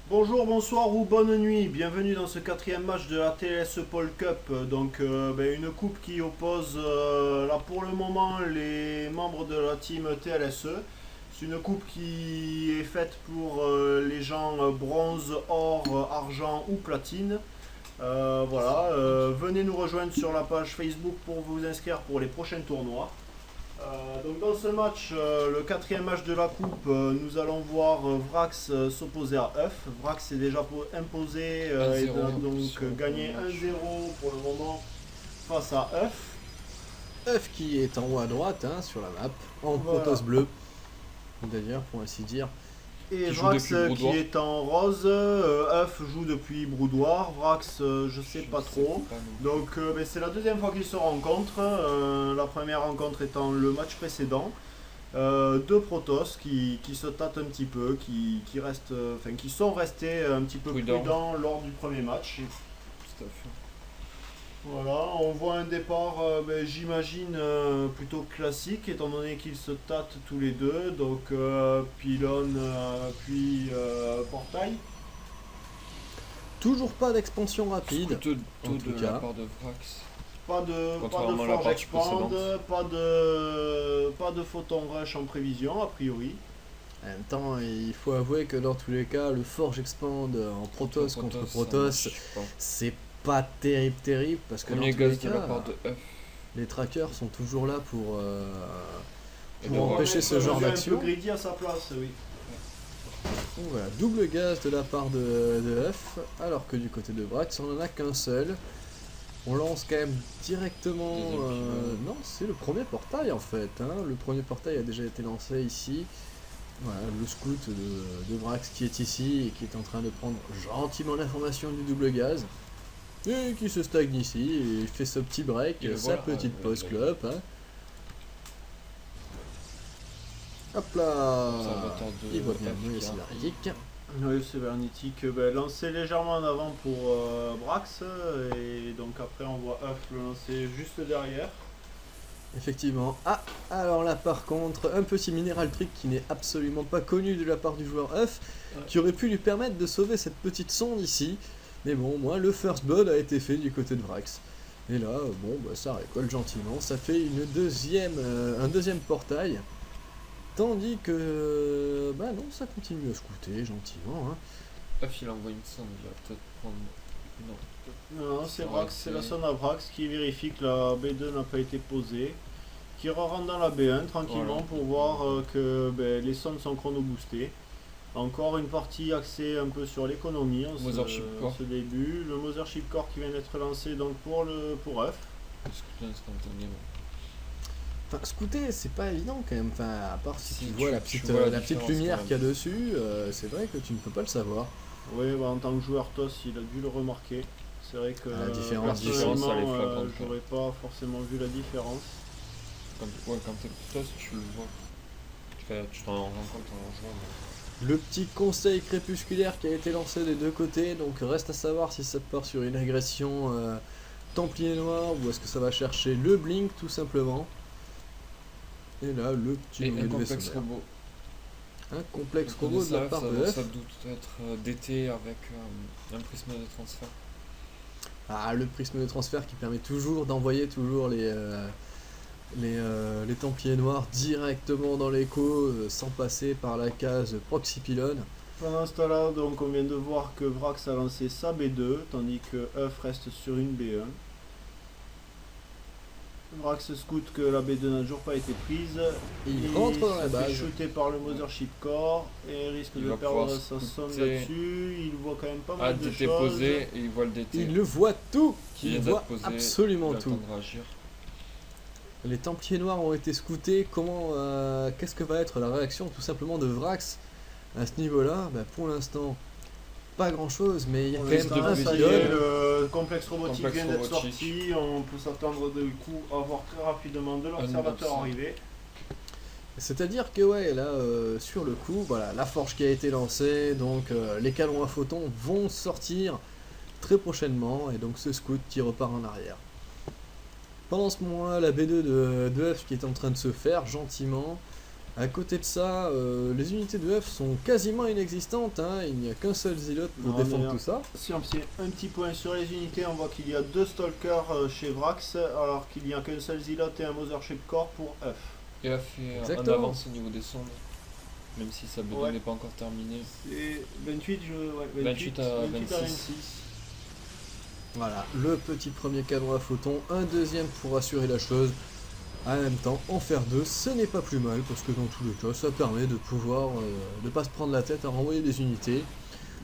Bonjour, bonsoir ou bonne nuit, bienvenue dans ce quatrième match de la TLS Paul Cup. Une coupe qui oppose là pour le moment les membres de la team TLSE. C'est une coupe qui est faite pour les gens bronze, or, argent ou platine. Venez nous rejoindre sur la page Facebook pour vous inscrire pour les prochains tournois. Donc dans ce match, le quatrième match de la coupe, nous allons voir Vrax s'opposer à Euf. Vrax s'est déjà imposé et a donc gagné 1-0 pour le moment face à Euf. Euf qui est en haut à droite sur la map, en Voilà. Protoss bleu, d'ailleurs pour ainsi dire. Et Qui joue Vrax depuis qui Broudoir. est en rose, Euf joue depuis Broudoir, Vrax je sais pas trop. C'est la deuxième fois qu'ils se rencontrent, la première rencontre étant le match précédent. Deux Protoss qui se tâtent un petit peu, qui sont restés un petit peu prudents lors du premier match. Tout à fait. Voilà, on voit un départ, j'imagine, plutôt classique, étant donné qu'ils se tâtent tous les deux, donc pylône puis portail. Toujours pas d'expansion rapide, Tout en tout de cas. la part de Vrax. Pas de Contrairement à la forge partie expand, précédente. pas de photon rush en prévision, a priori. En même temps, il faut avouer que dans tous les cas, le Forge Expand en Protoss contre Protoss, c'est pas terrible parce que Premier dans tous les gaz de la cas, part de F. les trackers sont toujours là pour Et Pour de empêcher ce genre Un d'action. peu greedy à sa place, oui. Donc voilà, double gaz de la part de F, alors que du côté de Vrax, on en a qu'un seul. On lance quand même directement. Deuxième pylône. Non, c'est le premier portail en fait. Le premier portail a déjà été lancé ici. Voilà, le scout de Vrax qui est ici et qui est en train de prendre gentiment l'information du double gaz. Et qui se stagne ici et il fait ce petit break, Et le sa voilà. petite Ah, pause ouais, clope. Hop là, Observateur de il voit bien F le qui a- cybernétique. Oui, cybernétique lancé légèrement en avant pour Brax, et donc après on voit Huff le lancer juste derrière. Effectivement. Ah, alors là par contre, un petit minéral trick qui n'est absolument pas connu de la part du joueur Huff, qui aurait pu lui permettre de sauver cette petite sonde ici. Mais bon, au moins le first blood a été fait du côté de Vrax. Et là, ça récolte gentiment, ça fait un deuxième portail. Tandis que, non, ça continue à scouter gentiment. F il envoie une sonde, il va peut-être prendre. Non. Non, c'est Ça Brax, aurait c'est été- la sonde à Brax qui vérifie que la B2 n'a pas été posée, qui rentre dans la B1 tranquillement Voilà. pour voir que les sondes sont chrono-boostées. Encore une partie axée un peu sur l'économie en Mothership Core. ce début. Le Mothership Core qui vient d'être lancé donc pour Huff. Parce que là, instantanément. Enfin, scouter, c'est pas évident quand même. Enfin, à part si Si tu tu- vois la tu petite, vois la la petite différence, lumière quand qu'il y a dessus, c'est vrai que tu ne peux pas le savoir. Oui, en tant que joueur TOS, il a dû le remarquer. C'est vrai que La différence, personnellement, elle est flagrante, quoi. j'aurais pas forcément vu la différence. Quand t'es Protoss, tu le vois. Tu t'en rends compte en jouant. mais- Le petit conseil crépusculaire qui a été lancé des deux côtés, donc reste à savoir si ça part sur une agression Templier Noir ou est-ce que ça va chercher le Blink tout simplement. Et là, le petit Et boulet un de vaisseau complexe vert. robot. Un complexe Donc, robot de la ça, part ça, de ça F. doit être DT avec un prisme de transfert. Ah, le prisme de transfert qui permet toujours d'envoyer toujours les Templiers Noirs directement dans l'écho sans passer par la case proxy pylone. Pendant ce temps-là, donc, on vient de voir que Vrax a lancé sa B2, tandis que Huff reste sur une B1. Vrax scout que la B2 n'a toujours pas été prise. Il rentre dans la se fait base. shooter par le Mothership Core et risque Il de va perdre pouvoir sa sonde scouter. là-dessus. Il voit quand même pas Ah, mal de DT choses. posé et il voit le DT. Il le voit tout. Qui Il vient voit d'être posé, absolument il a le tout. temps de réagir. Les Templiers Noirs ont été scoutés. Qu'est-ce que va être la réaction tout simplement de Vrax à ce niveau-là? Pour l'instant, pas grand-chose, mais il y a Pour quand même l'instant, un ça y pylône. est, le complexe robotique Complexe vient d'être robotique. sorti. On peut s'attendre du coup à voir très rapidement de l'observateur Unboxing. arriver. C'est-à-dire que là, sur le coup, voilà, la forge qui a été lancée, donc les canons à photons vont sortir très prochainement, et donc ce scout qui repart en arrière. Pendant ce moment-là, la B2 de Huff qui est en train de se faire gentiment. À côté de ça, les unités de F sont quasiment inexistantes, hein. Il n'y a qu'un seul Zealot pour Non, défendre mais, tout ça. Si on fait un petit point sur les unités, on voit qu'il y a 2 Stalkers chez Vrax, alors qu'il n'y a qu'un seul Zealot et un Mothership Core pour F. Il a fait un Exactement. avance au niveau des sondes. Même si sa besoin Ouais. n'est pas encore terminée. C'est 28, 28 à 26. Voilà, le petit premier canon à photon, un deuxième pour assurer la chose. En même temps, en faire deux, ce n'est pas plus mal, parce que dans tous les cas, ça permet de pouvoir ne pas se prendre la tête à renvoyer des unités.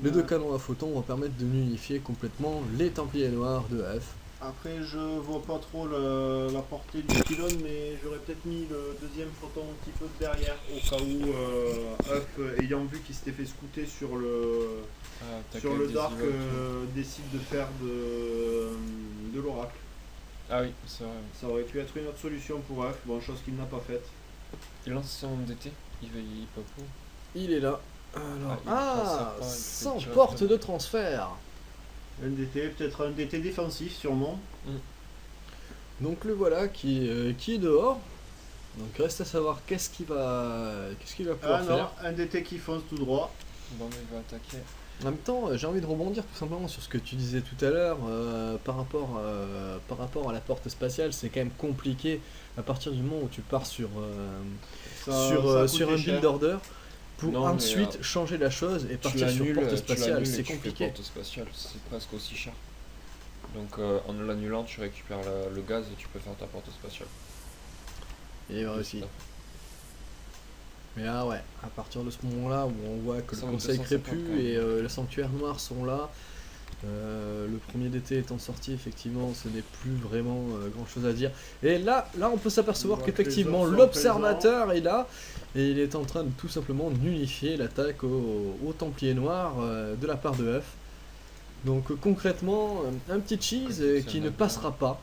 Les deux canons à photons vont permettre de nullifier complètement les Templiers Noirs de F. Après, je vois pas trop la portée du pylône, mais j'aurais peut-être mis le deuxième photon un petit peu derrière, au cas où Up, ayant vu qu'il s'était fait scouter sur le Dark, décide de faire de l'oracle. Ah oui, c'est vrai. Ça aurait pu être une autre solution pour F, bon, chose qu'il n'a pas faite. Il lance son DT, il va y pas pour. Il est là. Alors, il fait sans tirer porte après. de transfert. Un DT, peut-être un DT défensif sûrement. Donc le voilà qui est dehors. Donc reste à savoir qu'est-ce qu'il va pouvoir Ah faire. non, un DT qui fonce tout droit. Bon, mais il va attaquer. En même temps, j'ai envie de rebondir tout simplement sur ce que tu disais tout à l'heure par rapport à la porte spatiale. C'est quand même compliqué à partir du moment où tu pars sur Ça un coûte cher. build order pour Non, mais, ensuite changer la chose et partir sur porte spatiale. C'est compliqué. Porte spatiale, c'est presque aussi cher. Donc en l'annulant, tu récupères le gaz et tu peux faire ta porte spatiale. Et aussi. Juste Mais là, ouais, à partir de ce moment-là où on voit que Ça le vaut Conseil 250 Crépus quand même. et le Sanctuaire Noir sont là, le premier d'été étant sorti, effectivement, ce n'est plus vraiment grand-chose à dire. Et là on peut s'apercevoir On voit que qu'effectivement, les hommes sont l'observateur est là et il est en train de tout simplement nullifier l'attaque aux Templiers Noirs de la part de F. Donc concrètement, un petit cheese qui ne passera pas.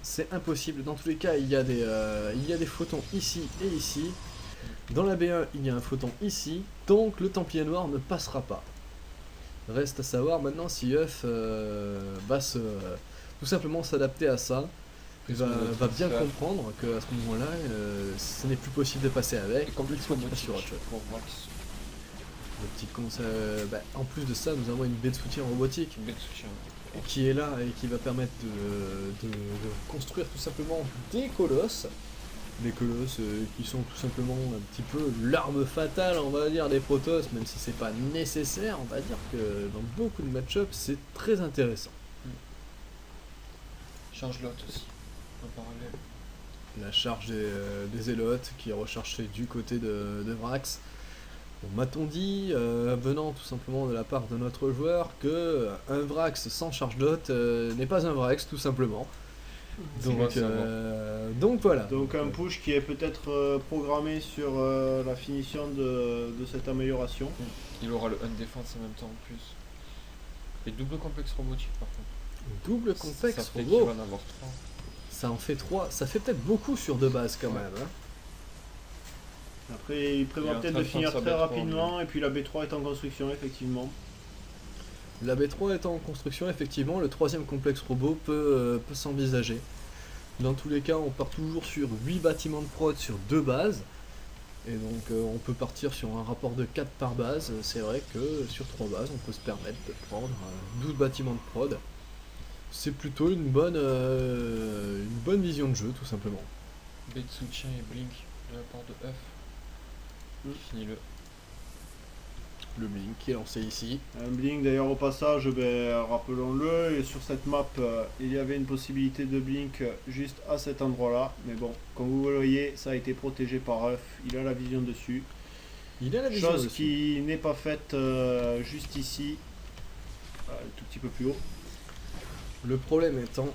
C'est impossible. Dans tous les cas, il y a des photons ici et ici. Dans la B1, il y a un photon ici, donc le Templier Noir ne passera pas. Reste à savoir maintenant si F va tout simplement s'adapter à ça. Il va bien comprendre qu'à ce moment-là, ce n'est plus possible de passer avec. Et complètement Il faut passer sur autre chose. pour Vrax. Le petit en plus de ça, nous avons une baie de soutien robotique Bête soutien. qui est là et qui va permettre de construire tout simplement des colosses. Des colosses qui sont tout simplement un petit peu l'arme fatale, on va dire, des Protoss, même si c'est pas nécessaire, on va dire que dans beaucoup de match-ups, c'est très intéressant. Change l'autre aussi, en parallèle. La charge des Zélotes qui est recherchée du côté de Vrax. Bon, m'a-t-on dit, venant tout simplement de la part de notre joueur, que un Vrax sans charge d'hôte n'est pas un Vrax, tout simplement. Donc voilà. Donc un push qui est peut-être programmé sur la finition de cette amélioration. Il aura le 1 défense en même temps en plus. Et double complexe robotique par contre. Double Ça complexe fait qu'il robot, va en avoir 3. ça en fait 3, ça fait peut-être beaucoup sur deux bases quand Ouais. même. Hein. Après, il Il est prévoit en peut-être train de de finir faire sa très B3, rapidement, et puis la B3 est en construction, effectivement. La B3 étant en construction, effectivement, le troisième complexe robot peut s'envisager. Dans tous les cas, on part toujours sur 8 bâtiments de prod sur 2 bases. Et donc on peut partir sur un rapport de 4 par base. C'est vrai que sur 3 bases, on peut se permettre de prendre 12 bâtiments de prod. C'est plutôt une bonne vision de jeu, tout simplement. Bête soutien et blink de la part de F. Finis-le. Le Blink qui est lancé ici. Un blink d'ailleurs au passage, rappelons-le, et sur cette map il y avait une possibilité de blink juste à cet endroit là, mais bon, comme vous le voyez, ça a été protégé par F, il a la vision dessus, Il a la vision chose dessus. qui n'est pas faite juste ici, un tout petit peu plus haut. Le problème étant,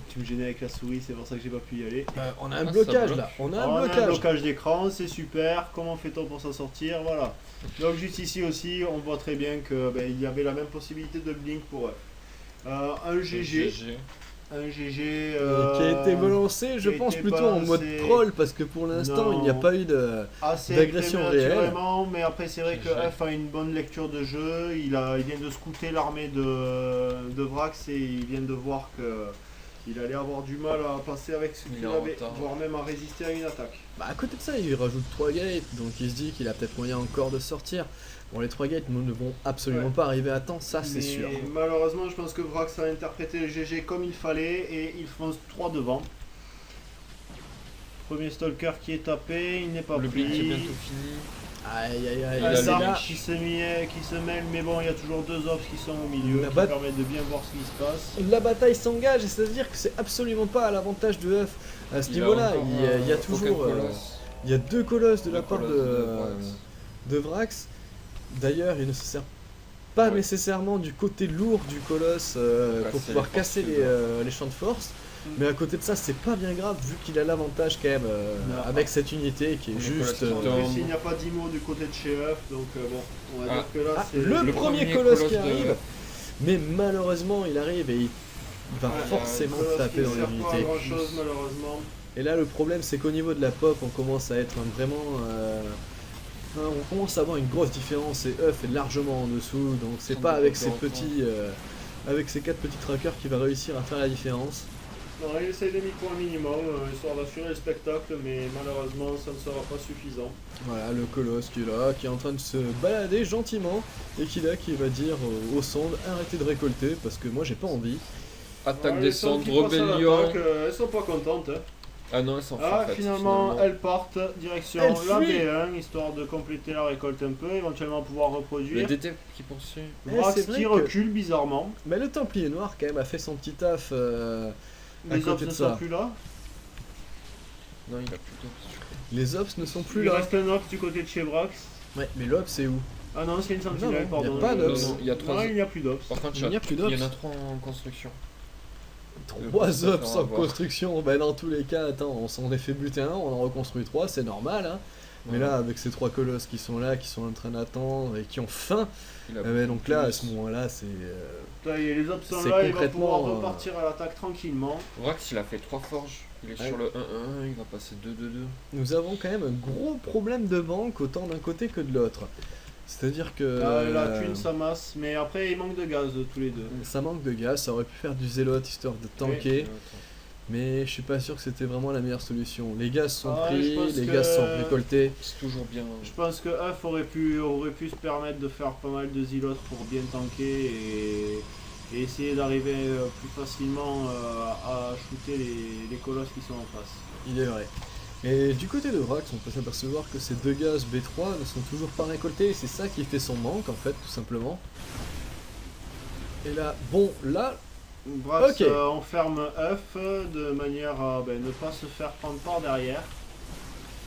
Tu me gênais avec la souris, c'est pour ça que j'ai pas pu y aller. on a un ça blocage bloque. là. On a On un a blocage. un blocage d'écran, c'est super, comment fait-on pour s'en sortir, voilà. Donc juste ici aussi, on voit très bien que il y avait la même possibilité de blink pour F. Un GG. Un GG Qui a été balancé, je qui a pense été plutôt en mode balancé. troll parce que pour l'instant il n'y a Non. pas eu de. assez d'agression réelle. prématurément, mais après c'est vrai que GG. F a une bonne lecture de jeu, il vient de scouter l'armée de Vrax et il vient de voir que Il allait avoir du mal à passer avec ce Il qu'il est en avait, retard. voire même à résister à une attaque. Bah à côté de ça, il rajoute 3 gates, donc il se dit qu'il a peut-être moyen encore de sortir. Bon, les 3 gates ne vont absolument Ouais. pas arriver à temps, ça c'est Mais sûr. malheureusement, je pense que Vrax a interprété le GG comme il fallait et il fonce 3 devant. Premier Stalker qui est tapé, il n'est pas Le pris. blitz est bientôt fini. Aïe aïe aïe, Il a aïe, les là, marches. qui se mêle, mais bon, il y a toujours 2 ops qui sont au milieu, La qui bat- permettent de bien voir ce qui se passe. la bataille s'engage et c'est-à-dire que c'est absolument pas à l'avantage de Huff. À ce Il a niveau-là, encore, il y a aucun toujours... colosse. il y a 2 colosses de la Deux part colosses de Vrax. D'ailleurs, il ne se sert pas Ouais. nécessairement du côté lourd du colosse pour Casser pouvoir les casser forces les champs de force. Mm. Mais à côté de ça, c'est pas bien grave vu qu'il a l'avantage quand même Non. avec cette unité qui est Les juste. colosses qui En tombent. plus, il n'y a pas d'IMO du côté de chez Euf, donc bon, on va Ah. dire que là Ah, c'est. le premier colosse qui arrive. de- Mais malheureusement, il arrive et il va Ouais, forcément le colosse taper qui dans ne sert pas à l'unité. grand chose malheureusement. Et là, le problème, c'est qu'au niveau de la pop, on commence à être vraiment. On commence à avoir une grosse différence et Huff est largement en dessous, donc c'est pas avec ces petits. Avec ces 4 petits trackers qu'il va réussir à faire la différence. Non, il essaye de micro un minimum, histoire d'assurer le spectacle, mais malheureusement ça ne sera pas suffisant. Voilà, le colosse qui est là, qui est en train de se balader gentiment, et qui va dire aux sondes arrêtez de récolter parce que moi j'ai pas envie. Attaque Ouais, des les sondes sondes, qui passent à rébellion. l'attaque, elles sont pas contentes. Hein. Ah non, elles s'en Ah, en fait. finalement, elles partent direction Elles la fuient. B1, histoire de compléter la récolte un peu, éventuellement pouvoir Le reproduire. DT qui poursuit. Vrax c'est vrai qui que- recule bizarrement. Mais le Templier Noir quand même a fait son petit taf. À Les côté ops de ne ça. sont plus là. Non, il a plus d'ops, je crois. Les ops ne sont plus Il là. reste un ops du côté de chez Vrax. Ouais, mais l'ops c'est où? Ah non, c'est une sentinelle, Non, non, pardon. y a pas Non, d'ops. non, il y a 3 Non, il n'y a plus d'ops. Par contre, Il n'y a plus il y en d'ops. a 3 en construction. 3 ops ça en va voir. construction, bah dans tous les cas, attends, on s'en est fait buter un, on en reconstruit 3, c'est normal hein. Mais Voilà. là, avec ces 3 colosses qui sont là, qui sont en train d'attendre et qui ont faim, Il a donc là, à plus. ce moment-là, c'est. Ça y est, les ops sont C'est là, il va concrètement, pouvoir repartir à l'attaque tranquillement. Vrax, il a fait 3 forges. Il est Ouais. sur le 1-1, il va passer 2-2-2. Nous avons quand même un gros problème de banque, autant d'un côté que de l'autre. C'est-à-dire que. La thune s'amasse, mais après il manque de gaz tous les deux. Ça manque de gaz, ça aurait pu faire du zélote histoire de tanker, mais je suis pas sûr que c'était vraiment la meilleure solution. Les gaz sont Ah, je pris, pense les que- gaz sont récoltés. C'est toujours bien. Je pense que Huff aurait pu se permettre de faire pas mal de zilotes pour bien tanker et essayer d'arriver plus facilement à shooter les colosses qui sont en face. Il est vrai. Et du côté de Vrax, on peut s'apercevoir que ces 2 gaz B3 ne sont toujours pas récoltés, et c'est ça qui fait son manque en fait, tout simplement. Et là, bon, là, Vrax Ok. enferme Huff de manière à ne pas se faire prendre par derrière.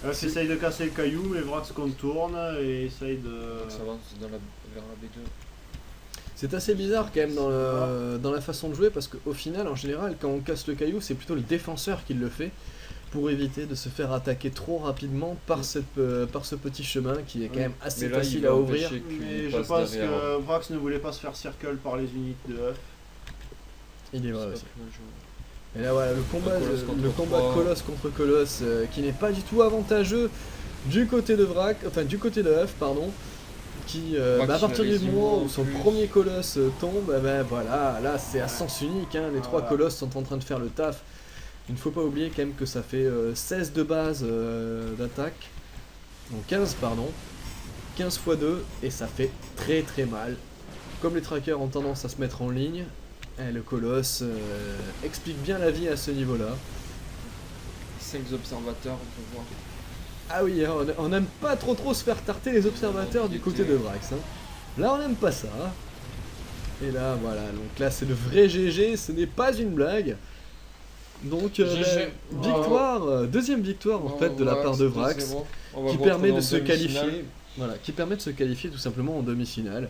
Huff Si. essaye de casser le caillou, mais Vrax contourne et essaye de... Ça avance vers la B2. c'est assez bizarre quand même dans la façon de jouer, parce qu'au final, en général, quand on casse le caillou, c'est plutôt le défenseur qui le fait, pour éviter de se faire attaquer trop rapidement par ce petit chemin qui est quand Oui. même assez Mais là, il facile va à ouvrir. empêcher qu'il Mais je passe pense derrière. que Vrax ne voulait pas se faire circle par les unités de Huff. Il est vrai C'est pas aussi. plus mal joué. Et là voilà, le combat, Colosse contre le combat trois. colosse contre colosse qui n'est pas du tout avantageux du côté de Vrax, enfin du côté de Huff, pardon, qui Vrax, à partir il a du les moment imos où son en plus. premier colosse tombe, voilà, là c'est à sens unique, hein, les 3 Voilà. colosses sont en train de faire le taf. Il ne faut pas oublier quand même que ça fait 16 de base d'attaque, donc 15 pardon, 15 x 2 et ça fait très très mal. Comme les trackers ont tendance à se mettre en ligne, le colosse explique bien la vie à ce niveau-là. 5 observateurs, on peut voir. Ah oui, hein, on n'aime pas trop se faire tarter les observateurs du côté de Vrax. Hein. Là on n'aime pas ça. Hein. Et là voilà, donc là c'est le vrai GG, ce n'est pas une blague. Donc GG. victoire, deuxième victoire en fait de la part de Vrax, qui permet de se qualifier. Voilà, qui permet de se qualifier tout simplement en demi-finale.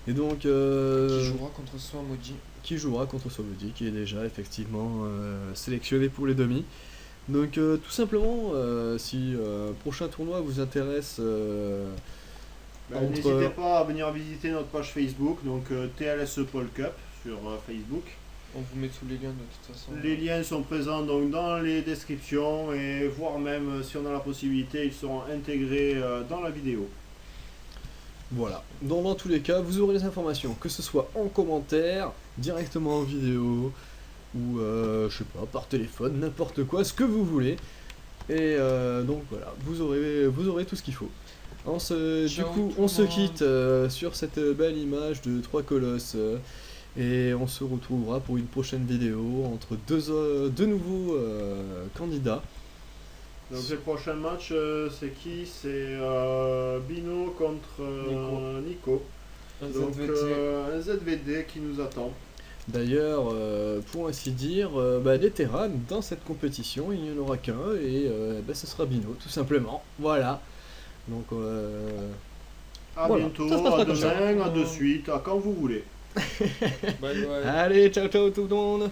Et donc Qui jouera contre soi, Maudit. qui jouera contre Sobody, qui est déjà effectivement sélectionné pour les demi. Donc tout simplement, si prochain tournoi vous intéresse, entre- N'hésitez pas à venir visiter notre page Facebook, donc TLS Paul Cup sur Facebook. On vous met tous les liens de toute façon. Les liens sont présents donc dans les descriptions et voire même si on a la possibilité, ils seront intégrés dans la vidéo. voilà. Dans tous les cas, vous aurez les informations, que ce soit en commentaire, directement en vidéo, ou je sais pas, par téléphone, n'importe quoi, ce que vous voulez. Et donc voilà, vous aurez tout ce qu'il faut. Du Ciao coup, tout on le se monde. quitte sur cette belle image de 3 colosses. Et on se retrouvera pour une prochaine vidéo entre deux nouveaux candidats. Donc le prochain match, c'est qui? C'est Bino contre Nico. Un Donc ZVT. un ZVD qui nous attend. D'ailleurs, pour ainsi dire, des terrains dans cette compétition, il n'y en aura qu'un, et ce sera Bino, tout simplement. Voilà. Donc, À Voilà. bientôt, Ça se passera à comme ça. demain, à de suite, à quand vous voulez. Bye bye. allez, ciao ciao tout le monde!